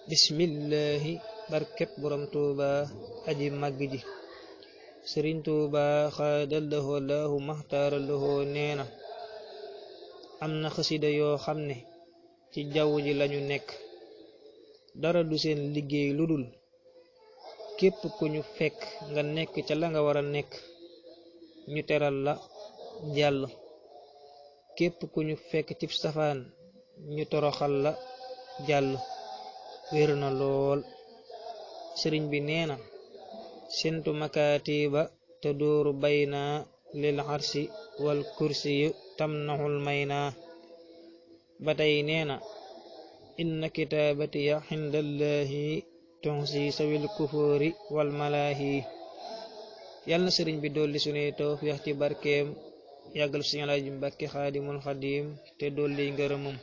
bismillahi barkeb borom tuuba aji màgg ji sëriñ tuuba xaadallahu allahu maxtaarallahu neena am na xasida yoo xam ne ci jaww ji lañu nekk dara du seen liggéey lu dul képp ku ñu fekk nga nekk ca la nga wara nekk ñu teral la jàll képp ku ñu fekk ci safaan ñu toroxal la jàll wér na lool sëriñ bi neena sentu makaatiba te dooru bayna lil arsi wal kursi yu tamnaxul mayna ba tey neena inna kitaabatiya xindallahi tonsi sawil kufóori wal malaahi yal na sëriñ bi dolli sunuy tawfiix ci barkeem yàggal suñu Alaaji Mbàkke xaadimul xadim te dolli ngërëmam